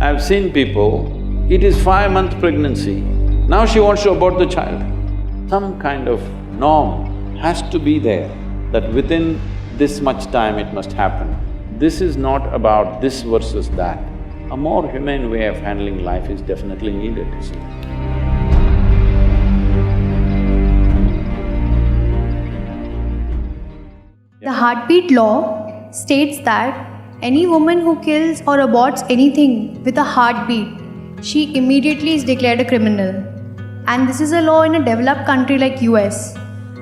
I've seen people, it is 5-month pregnancy, now she wants to abort the child. Some kind of norm has to be there that within this much time it must happen. This is not about this versus that. A more humane way of handling life is definitely needed, isn't it? The heartbeat law states that any woman who kills or aborts anything with a heartbeat, she immediately is declared a criminal. And this is a law in a developed country like US.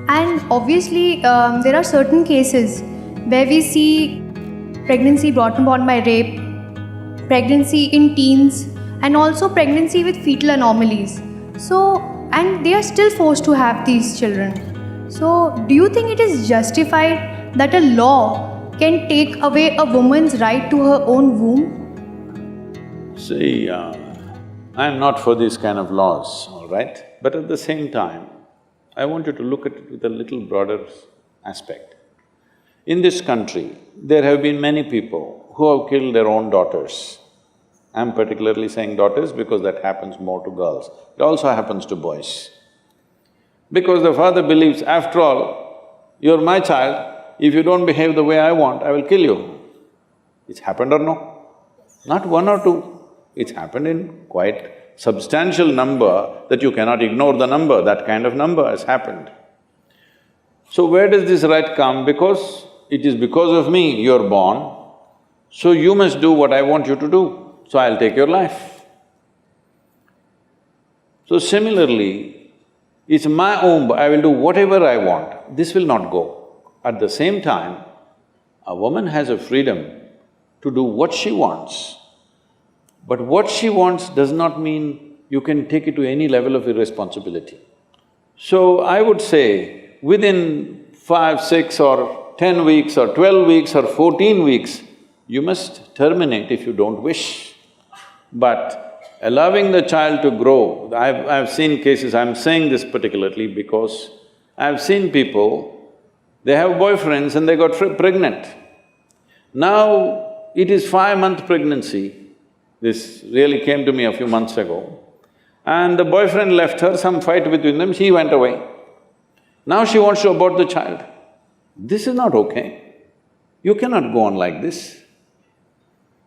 And obviously, there are certain cases where we see pregnancy brought about by rape, pregnancy in teens, and also pregnancy with fetal anomalies. And they are still forced to have these children. So, do you think it is justified that a law can take away a woman's right to her own womb? See, I'm not for these kind of laws, all right? But at the same time, I want you to look at it with a little broader aspect. In this country, there have been many people who have killed their own daughters. I'm particularly saying daughters because that happens more to girls. It also happens to boys. Because the father believes, after all, you're my child, if you don't behave the way I want, I will kill you. It's happened or no? Not one or two, it's happened in quite substantial number that you cannot ignore the number, that kind of number has happened. So where does this right come? Because it is because of me you're born, so you must do what I want you to do, so I'll take your life. So similarly, it's my womb, I will do whatever I want, this will not go. At the same time, a woman has a freedom to do what she wants. But what she wants does not mean you can take it to any level of irresponsibility. So I would say, within 5, 6 or 10 weeks or 12 weeks or 14 weeks, you must terminate if you don't wish. But allowing the child to grow, I've seen cases, I'm saying this particularly because I've seen people, they have boyfriends and they got pregnant. Now, it is 5-month pregnancy, this really came to me a few months ago, and the boyfriend left her, some fight between them, she went away. Now she wants to abort the child. This is not okay. You cannot go on like this.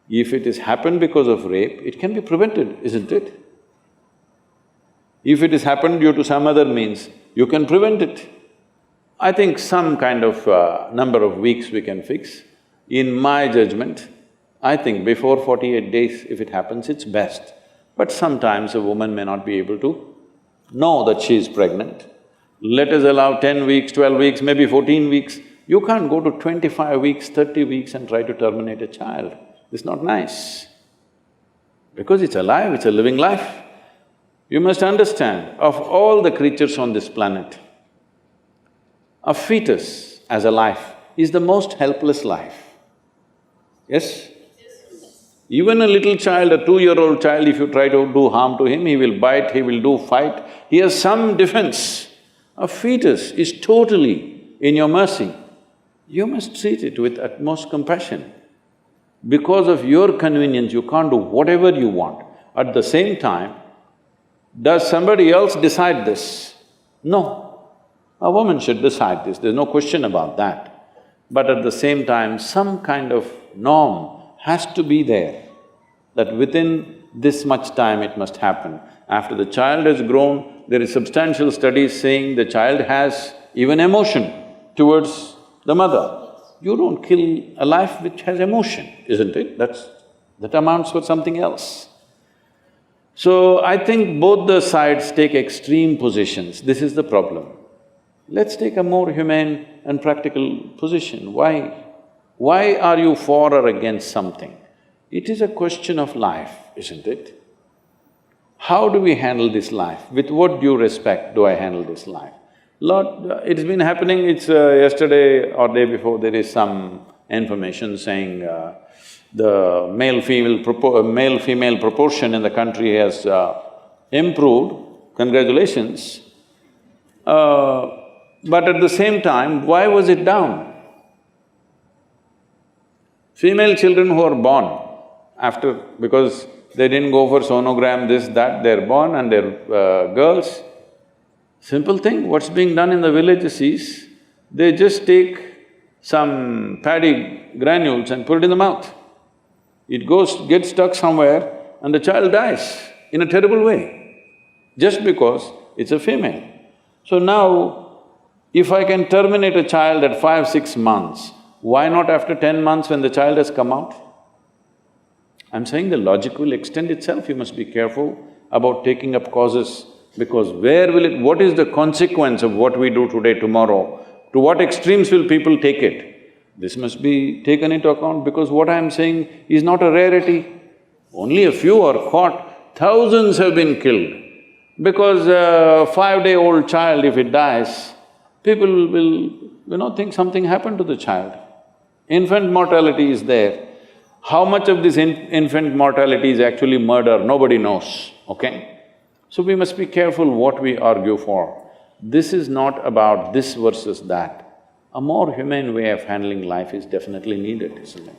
If it has happened because of rape, it can be prevented, isn't it? If it has happened due to some other means, you can prevent it. I think some kind of number of weeks we can fix. In my judgment, I think before 48 days, if it happens, it's best. But sometimes a woman may not be able to know that she is pregnant. Let us allow 10 weeks, 12 weeks, maybe 14 weeks. You can't go to 25 weeks, 30 weeks and try to terminate a child. It's not nice. Because it's alive, it's a living life. You must understand, of all the creatures on this planet, a fetus as a life is the most helpless life. Yes? Even a little child, a 2-year-old child, if you try to do harm to him, he will bite, he will do fight, he has some defense. A fetus is totally in your mercy. You must treat it with utmost compassion. Because of your convenience, you can't do whatever you want. At the same time, does somebody else decide this? No. A woman should decide this, there's no question about that. But at the same time, some kind of norm has to be there, that within this much time it must happen. After the child has grown, there is substantial studies saying the child has even emotion towards the mother. You don't kill a life which has emotion, isn't it? That amounts for something else. So I think both the sides take extreme positions, this is the problem. Let's take a more humane and practical position. Why? Why are you for or against something? It is a question of life, isn't it? How do we handle this life? With what due respect do I handle this life? It's been happening, it's yesterday or day before, there is some information saying the male-female proportion in the country has improved, congratulations. But at the same time, why was it down? Female children who are born after… because they didn't go for sonogram, this, that, they're born and they're girls. Simple thing, what's being done in the villages is, they just take some paddy granules and put it in the mouth. It gets stuck somewhere and the child dies in a terrible way, just because it's a female. So now, if I can terminate a child at 5, 6 months, why not after 10 months when the child has come out? I'm saying the logic will extend itself, you must be careful about taking up causes, because what is the consequence of what we do today, tomorrow? To what extremes will people take it? This must be taken into account, because what I'm saying is not a rarity. Only a few are caught, thousands have been killed. Because a 5-day-old child, if it dies, people will, think something happened to the child. Infant mortality is there. How much of this infant mortality is actually murder, nobody knows, okay? So we must be careful what we argue for. This is not about this versus that. A more humane way of handling life is definitely needed, isn't it?